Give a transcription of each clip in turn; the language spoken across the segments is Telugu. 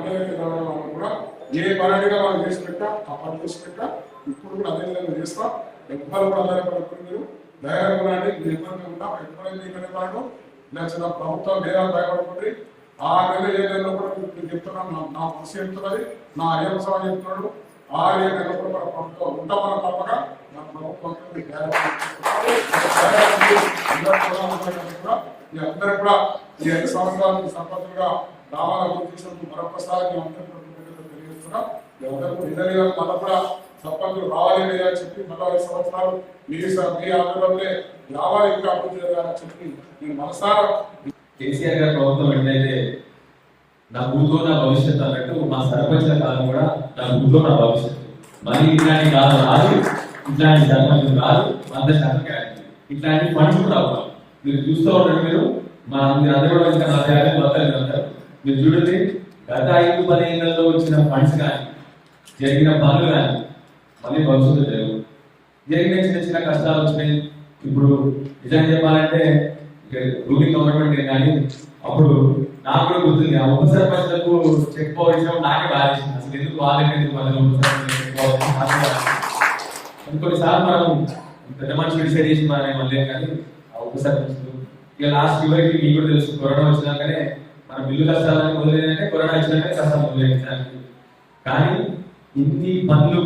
అందరికీ రావడం కూడా ఏ పనిగా మనం చేసి పెట్టా ఆ పని చేసి పెట్టా ఇప్పుడు కూడా అదే విధంగా చేస్తాం. ఎవ్వరు కూడా అందరూ పడుతుంది మీరు ధైర్యంగా మీరు ఇబ్బంది ఉంటాం ఎప్పుడైతే ఇబ్బంది పడడం లేచిన ప్రభుత్వం లేదా భయపడుతుంది. ఆ నెల ఏ నెలలో కూడా మీరు చెప్తున్నాను నా మనసు చెప్తున్నది నా అయ్యప్ప స్వామి చెప్తున్నాడు. ఆ ఏ నెలలో కూడా మన ప్రభుత్వం ఉంటామని తప్పక మన ప్రభుత్వం మీ అందరూ కూడా ఈ 5 సంవత్సరాలకు సంపత్తులుగా రావాలని గుర్తించినందుకు మరొకసారి మీ అందరూ తెలియజేస్తున్నాం. ఎవరు ఇద్దరు మళ్ళీ కూడా సంపత్తులు రావాలి లేదా చెప్పి మళ్ళీ 5 సంవత్సరాలు మీ ఆందోళనలే రావాలి ఇంకా అభివృద్ధి జరగాలని చెప్పి నేను మనసారా కేసీఆర్ గారి ప్రభుత్వం ఏంటంటే నా ఊరితో నా భవిష్యత్తు అన్నట్టు మా సర్పంచ్ల కాలం కూడా నా ఊరితో నా భవిష్యత్తు. మళ్ళీ ఇట్లాంటి కాలం రాదు, ఇట్లాంటి సర్పంచులు రాదు, 100% గ్యారెంటీ. ఇట్లాంటి ఫండ్స్ కూడా అవ్వాలి. మీరు చూస్తూ ఉంటారు. మీరు అందరూ కూడా ఇంకా 40 మొత్తాలు అంటారు. మీరు చూడండి, గత 5-10 ఏళ్లలో వచ్చిన ఫండ్స్ కానీ జరిగిన పనులు కానీ మళ్ళీ భవిష్యత్తు లేవు. జరిగిన చిన్న చిన్న కష్టాలు వచ్చినాయి. ఇప్పుడు నిజంగా చెప్పాలంటే రూలింగ్ గవర్నమెంట్ కానీ అప్పుడు నాకు కూడా గుర్తుంది, ఆ ఉప సర్పంచ్లకు చెక్ పవర్ ఇచ్చిన నాకే బాధించింది. అసలు ఎందుకు వాళ్ళకి ఎందుకు కొన్నిసార్లు మనం పెద్ద మనిషి డిసైడ్ చేసి మళ్ళీ కానీ ఆ ఉప సర్పంచ్లు ఇక లాస్ట్ చివరికి మీకు కూడా తెలుసు, కరోనా వచ్చినాకనే మన బిల్లు కష్టాలని మొదలైందంటే కరోనా వచ్చినాకనే కష్టాలు మొదలైందానికి. కానీ ఇన్ని పనులు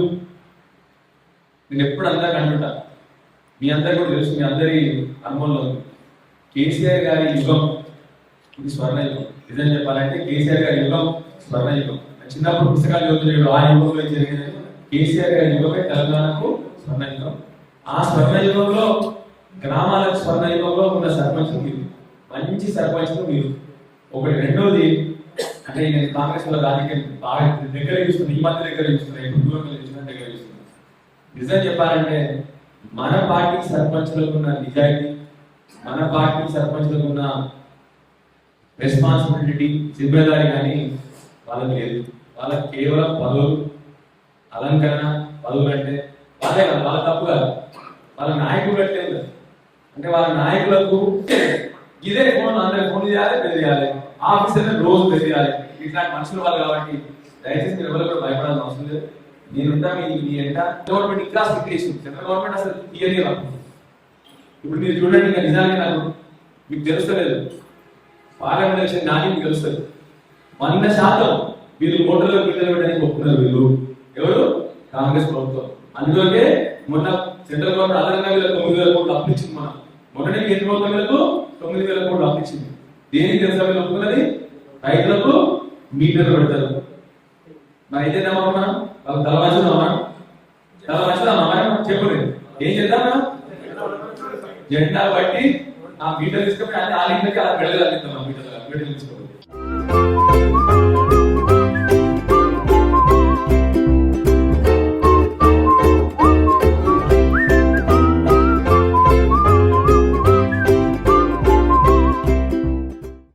నేను ఎప్పుడు అందరికి అంటుంటా, మీ అందరికి కూడా తెలుసు, మీ అందరి అనుభవంలో కేసీఆర్ గారి యుగం ఇది స్వర్ణయుగం. నిజం చెప్పాలంటే కేసీఆర్ గారి యుగం స్వర్ణయుగం. చిన్నప్పుడు పుస్తకాలు చదువుతున్నాడు, ఆ యుగంలో జరిగినది కేసీఆర్ గారి యుగమే తెలంగాణకు స్వర్ణయుగం. ఆ స్వర్ణయుగంలో గ్రామాలకు స్వర్ణయుగంలో ఉన్న సర్పంచులు మీరు, మంచి సర్పంచులు మీరు. ఒకటి. రెండోది అంటే నేను కాంగ్రెస్ లో రాజకీయం బాగా దగ్గర చూస్తున్నాను, ఈ మధ్య దగ్గర చూస్తున్నాను, ఎప్పుడు దూరంగా చూస్తున్నా దగ్గర చూస్తున్నాను. నిజం చెప్పాలంటే మన పార్టీ సర్పంచులకు ఉన్న నిజాయితీ, మన పార్టీ సర్పంచులకు ఉన్న రెస్పాన్సిబిలిటీ, జిమ్మేదారి కానీ వాళ్ళకి లేదు. వాళ్ళకి కేవలం పదవులు, అలంకరణ. పదవులు అంటే వాళ్ళే కాదు, వాళ్ళ తప్పు కాదు, వాళ్ళ నాయకులు కట్టలేదు. అంటే వాళ్ళ నాయకులకు ఇదే ఫోన్, అందరికి ఫోన్ చేయాలి, తెలియాలి, ఆఫీసర్ని రోజు తెలియాలి. ఇట్లాంటి మనుషులు వాళ్ళు కాబట్టి దయచేసి మీరు ఎవరు కూడా భయపడాల్సిన అవసరం లేదు. నేనుంటా మీ ఎంట. గవర్నమెంట్ ఇంకా స్ట్రిక్ట్ చేసింది, సెంట్రల్ గవర్నమెంట్ అసలు తీయలేదు. ఇప్పుడు మీరు చూడండి, ఇంకా నిజానికి నాకు మీకు తెలుస్తలేదు, పార్లమెంట్ ఎలక్షన్ నాని మీకు తెలుస్తుంది. 100% వీళ్ళు ఓటర్లో బిడ్డలు పెట్టడానికి ఒప్పుకున్నారు. వీళ్ళు ఎవరు? కాంగ్రెస్ ప్రభుత్వం. అందులోకే మొన్న సెంట్రల్ గవర్నమెంట్ అదనంగా వీళ్ళకి 9,000 కోట్లు అప్పించింది. మొన్ననే కేంద్ర ప్రభుత్వం వీళ్ళకు 9,000 కోట్లు అప్పించింది. దేనికి తెలుసా వీళ్ళు ఒప్పుకున్నది? రైతులకు మీటర్లు పెడతారు. మరి ఏం చేద్దామా మనం? వాళ్ళకి తల మంచుదామా మనం? చెప్పలేదు. ఏం చేద్దాం మనం? జెండా బట్టి ఆ మీటర్ తీసుకొని ఆ లీటర్కి అలా పెడగలుగుతాం. ఆ మీటర్ తీసుకోవాలి.